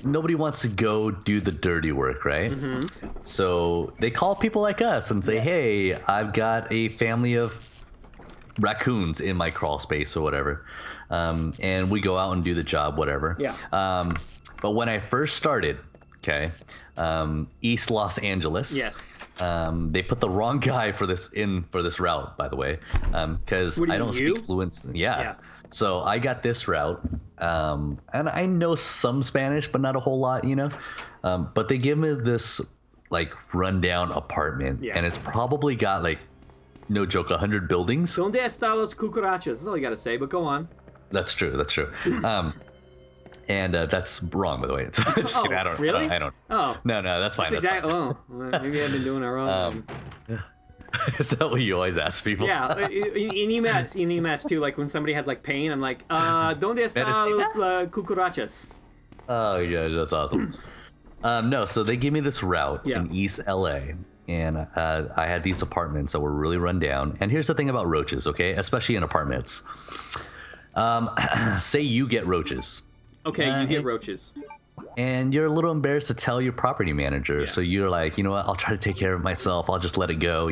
nobody wants to go do the dirty work, right? So they call people like us and say, hey, I've got a family of raccoons in my crawl space or whatever, and we go out and do the job, whatever. But when I first started, East Los Angeles, they put the wrong guy for this route, by the way, because I don't speak fluent. So I got this route, and I know some Spanish, but not a whole lot, but they give me this like rundown apartment, and it's probably got like, no joke, 100 buildings. Donde están los cucarachas? That's all you gotta say, but go on. That's true. And that's wrong, by the way. Just kidding. I don't. Really? I don't. Oh. No, that's fine. That's exactly. fine. Oh, maybe I've been doing it wrong. Is that what you always ask people? Yeah, in emails too. Like when somebody has like pain, I'm like, "Donde están los cucarachas?" Oh yeah, that's awesome. No, so they gave me this route in East LA, and I had these apartments that were really run down. And here's the thing about roaches, okay? Especially in apartments. Say you get roaches. Okay, you get roaches. And you're a little embarrassed to tell your property manager. So you're like, you know what, I'll try to take care of myself. I'll just let it go,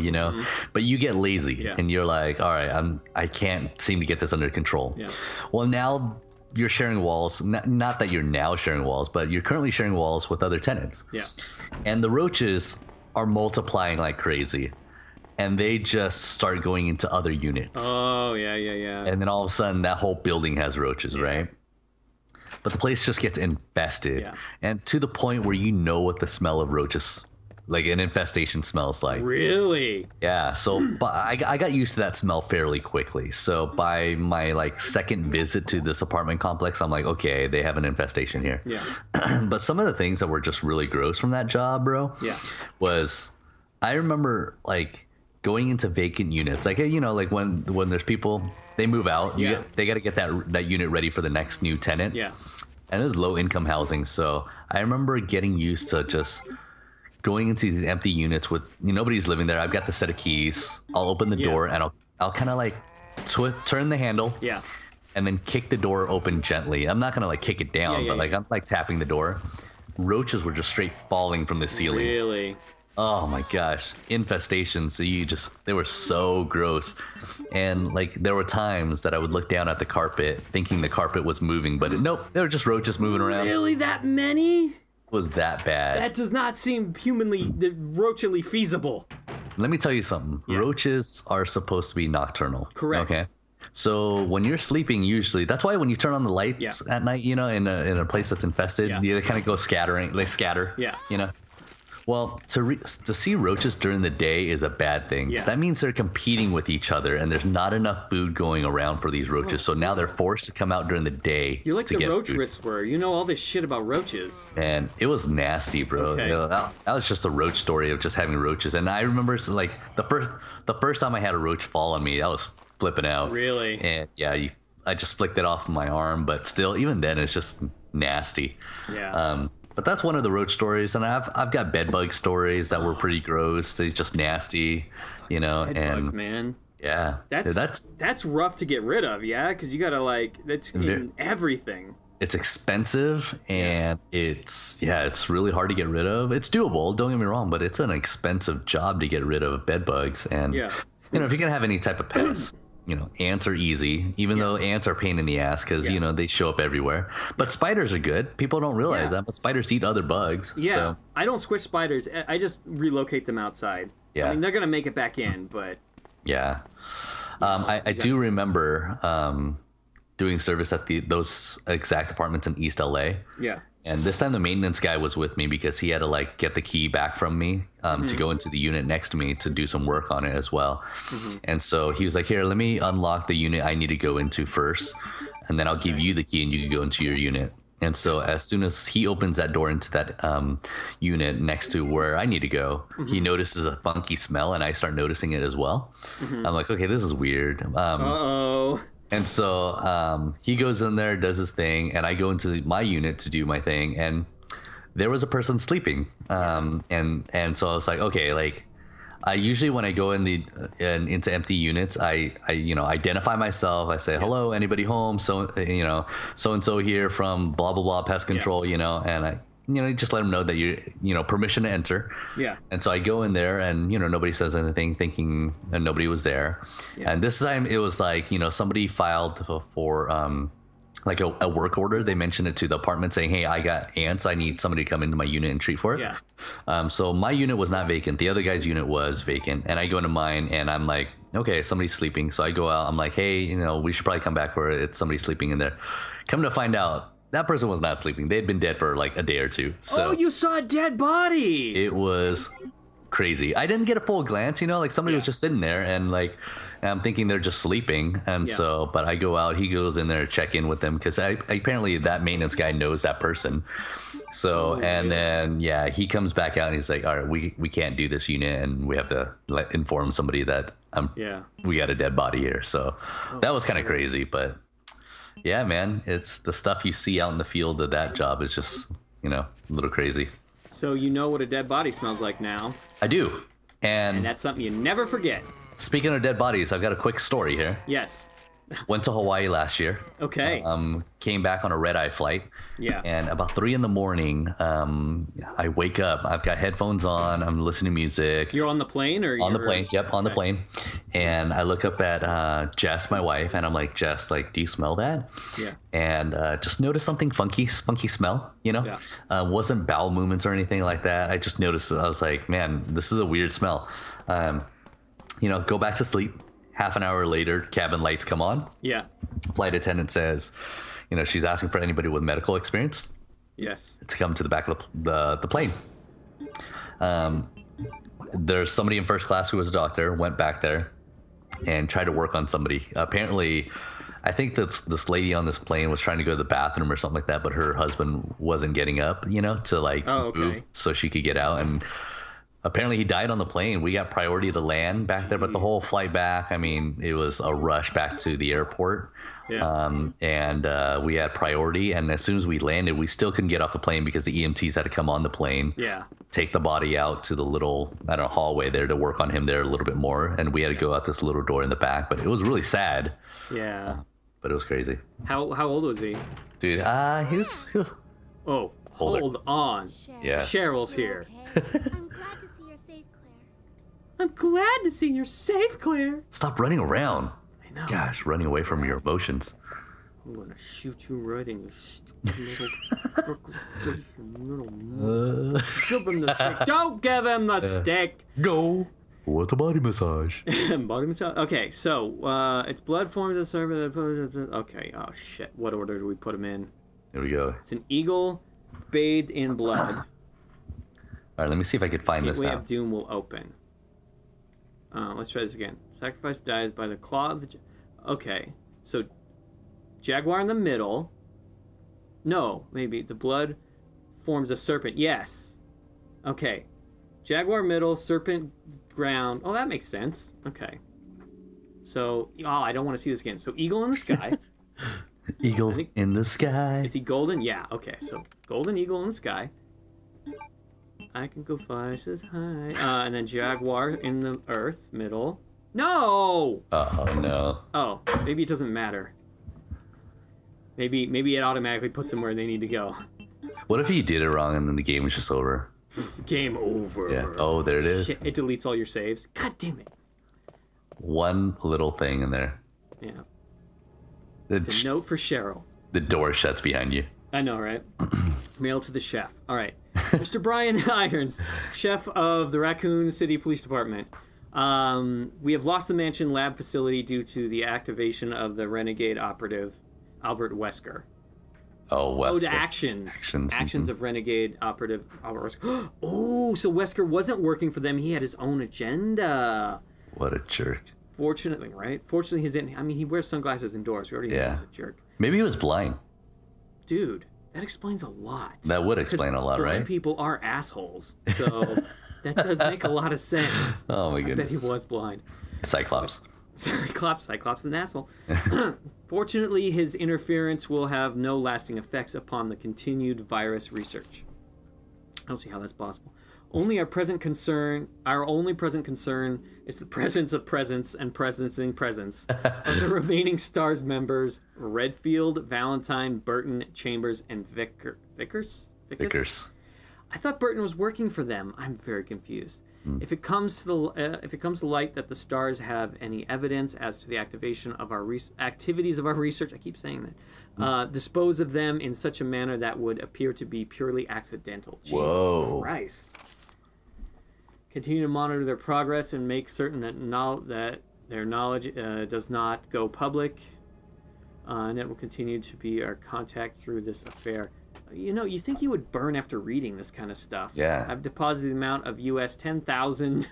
But you get lazy and you're like, all right, I can't seem to get this under control. Well, now you're sharing walls. Not that you're now sharing walls, but you're currently sharing walls with other tenants. And the roaches are multiplying like crazy. And they just start going into other units. Oh, yeah. And then all of a sudden, that whole building has roaches, right? But the place just gets infested. And to the point where you know what the smell of roaches, like an infestation, smells like. Really? Yeah. So but I got used to that smell fairly quickly. So by my second visit to this apartment complex, I'm like, okay, they have an infestation here. But some of the things that were just really gross from that job, bro, was I remember going into vacant units, when there's people, they move out, they got to get that unit ready for the next new tenant. And it was low income housing, so I remember getting used to just going into these empty units with nobody's living there. I've got the set of keys. I'll open the door and I'll kind of turn the handle. And then kick the door open gently. I'm not gonna kick it down, but I'm tapping the door. Roaches were just straight falling from the ceiling. Really? Oh my gosh, infestations. They were so gross. And there were times that I would look down at the carpet thinking the carpet was moving, but nope, they were just roaches moving around. Really, that many? It was that bad. That does not seem roachily feasible. Let me tell you something. Roaches are supposed to be nocturnal. Correct. Okay. So when you're sleeping, usually, that's why when you turn on the lights at night, in a place that's infested, they kind of go scattering, scatter. Well, to see roaches during the day is a bad thing. That means they're competing with each other, and there's not enough food going around for these roaches. So now they're forced to come out during the day. You're like to the get roach food. whisperer. You know all this shit about roaches. And it was nasty, bro. Okay. That was just a roach story of just having roaches. And I remember the first time I had a roach fall on me, I was flipping out. Really? And I just flicked it off my arm, but still, even then, it's just nasty. But that's one of the roach stories, and I've got bed bug stories that were pretty gross. They're just nasty, Bed bugs, man. Yeah, that's rough to get rid of, because you gotta that's in everything. It's expensive, and it's really hard to get rid of. It's doable, don't get me wrong, but it's an expensive job to get rid of bed bugs. And if you're gonna have any type of pest. Ants are easy, even though ants are a pain in the ass because, they show up everywhere. But spiders are good. People don't realize that, but spiders eat other bugs. So. I don't squish spiders. I just relocate them outside. I mean, they're going to make it back in, but... I do remember doing service at those exact apartments in East LA. And this time the maintenance guy was with me because he had to get the key back from me to go into the unit next to me to do some work on it as well. And so he was like, here, let me unlock the unit I need to go into first. And then I'll give you the key and you can go into your unit. And so as soon as he opens that door into that unit next to where I need to go, he notices a funky smell and I start noticing it as well. I'm like, okay, this is weird. Uh-oh. And so he goes in there, does his thing, and I go into my unit to do my thing, and there was a person sleeping. And so I was like, okay, I usually when I go into empty units, I identify myself. I say hello, anybody home? So so and so here from blah blah blah pest control. And I just let them know that permission to enter. Yeah. And so I go in there, and nobody says anything, thinking that nobody was there. Yeah. And this time it was like somebody filed for like a work order. They mentioned it to the apartment saying, hey, I got ants. I need somebody to come into my unit and treat for it. Yeah. So my unit was not vacant. The other guy's unit was vacant. And I go into mine and I'm like, okay, somebody's sleeping. So I go out. I'm like, hey, we should probably come back for it. It's somebody sleeping in there. Come to find out, that person was not sleeping. They had been dead for like a day or two. So you saw a dead body. It was crazy. I didn't get a full glance, like somebody was just sitting there and like I'm thinking they're just sleeping. And so, but I go out, he goes in there to check in with them because apparently that maintenance guy knows that person. So, then, he comes back out and he's like, all right, we can't do this unit and we have to inform somebody that we got a dead body here. So that was kind of crazy, but yeah, man, it's the stuff you see out in the field of that job is just, a little crazy. So you know what a dead body smells like now. I do. And that's something you never forget. Speaking of dead bodies, I've got a quick story here. Yes. Went to Hawaii last year. Okay. Came back on a red-eye flight. Yeah. And about 3 a.m, I wake up. I've got headphones on. I'm listening to music. You're on the plane, or on the plane? Yep, on the plane. And I look up at Jess, my wife, and I'm like, Jess, like, do you smell that? Yeah. And just noticed something funky smell. Yeah. Wasn't bowel movements or anything like that. I just noticed. I was like, man, this is a weird smell. Go back to sleep. Half an hour later, cabin lights come on. Yeah. Flight attendant says, she's asking for anybody with medical experience. Yes. To come to the back of the plane. There's somebody in first class who was a doctor, went back there and tried to work on somebody. Apparently, I think that this lady on this plane was trying to go to the bathroom or something like that, but her husband wasn't getting up, to like move so she could get out. And apparently he died on the plane. We got priority to land back there, but the whole flight back, I mean, it was a rush back to the airport. Yeah. And we had priority. And as soon as we landed, we still couldn't get off the plane because the EMTs had to come on the plane. Yeah. Take the body out to the little, hallway there to work on him there a little bit more. And we had to go out this little door in the back. But it was really sad. Yeah. But it was crazy. How old was he? Dude, he was Oh, older. Hold on. Yeah. Cheryl's here. Okay. I'm glad to see you're safe, Claire. Stop running around. I know. Gosh, running away from your emotions. I'm gonna shoot you right in your stupid little freckle face and little. Give him the stick. Don't give him the stick. Go. What's a body massage? Body massage. Okay, so its blood forms a serpent. Okay. Oh shit. What order do we put him in? Here we go. It's an eagle bathed in blood. All right, let me see if I could find this Gateway out. of Doom will open. Let's try this again. Sacrifice dies by the claw of the... Okay, so jaguar in the middle. No, maybe the blood forms a serpent. Yes. Okay. Jaguar middle, serpent ground. Oh, that makes sense. Okay. So, I don't want to see this again. So eagle in the sky. Eagle in the sky. Is he golden? Yeah, okay. So golden eagle in the sky. I can go twice as high. And then jaguar in the earth, middle. No! Oh, no. Oh, maybe it doesn't matter. Maybe it automatically puts them where they need to go. What if you did it wrong and then the game was just over? Game over. Yeah. Oh, there it is. Shit, it deletes all your saves. God damn it. One little thing in there. Yeah. It's a note for Cheryl. The door shuts behind you. I know, right? Mail to the chef. All right. Mr. Brian Irons, chef of the Raccoon City Police Department. We have lost the mansion lab facility due to the activation of the renegade operative, Albert Wesker. Oh, Wesker. Ode actions of renegade operative Albert Wesker. Oh, so Wesker wasn't working for them. He had his own agenda. What a jerk. Fortunately, right? Fortunately, he wears sunglasses indoors. We already know he's a jerk. Maybe he was blind. Dude, that explains a lot. That would explain a lot, blind right? People are assholes. So that does make a lot of sense. Oh, my goodness. I bet he was blind. Cyclops. Cyclops is an asshole. Fortunately, his interference will have no lasting effects upon the continued virus research. I don't see how that's possible. Our only present concern is the presence of presence and presencing presence of the remaining STARS members, Redfield, Valentine, Burton, Chambers, and Vickers? I thought Burton was working for them. I'm very confused. If it comes to light that the STARS have any evidence as to the activation of our activities of our research, I keep saying that, dispose of them in such a manner that would appear to be purely accidental. Whoa. Jesus Christ. Continue to monitor their progress and make certain that their knowledge does not go public, and it will continue to be our contact through this affair. You think he would burn after reading this kind of stuff. Yeah. I've deposited the amount of US 10,000.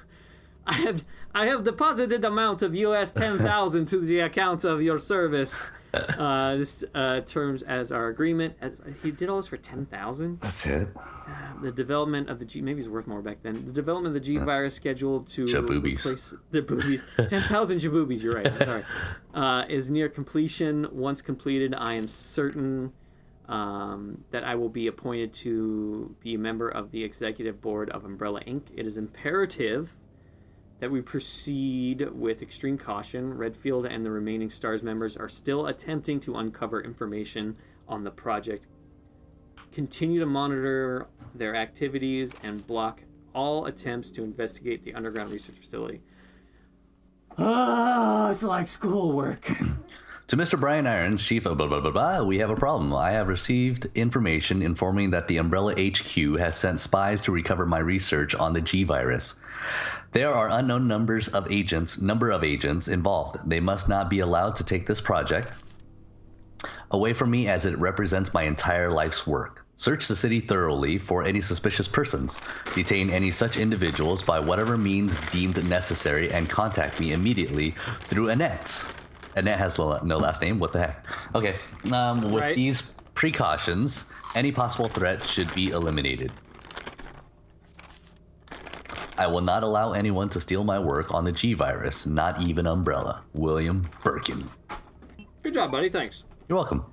I have deposited the amount of US 10,000 to the account of your service. This terms as our agreement. He did all this for 10,000. That's it. The development of the G, maybe it's worth more back then. The development of the G virus scheduled to replace the boobies. 10,000 jaboobies. You're right. I'm sorry. Is near completion. Once completed, I am certain that I will be appointed to be a member of the executive board of Umbrella Inc. It is imperative that we proceed with extreme caution. Redfield and the remaining STARS members are still attempting to uncover information on the project. Continue to monitor their activities and block all attempts to investigate the underground research facility. It's like schoolwork. To Mr. Brian Irons, chief of blah, blah, blah, blah, we have a problem. I have received information informing that the Umbrella HQ has sent spies to recover my research on the G virus. There are unknown number of agents involved. They must not be allowed to take this project away from me, as it represents my entire life's work. Search the city thoroughly for any suspicious persons. Detain any such individuals by whatever means deemed necessary, and contact me immediately through Annette. Annette has no last name. What the heck? Okay. With these precautions, any possible threat should be eliminated. I will not allow anyone to steal my work on the G virus, not even Umbrella. William Birkin. Good job, buddy. Thanks. You're welcome.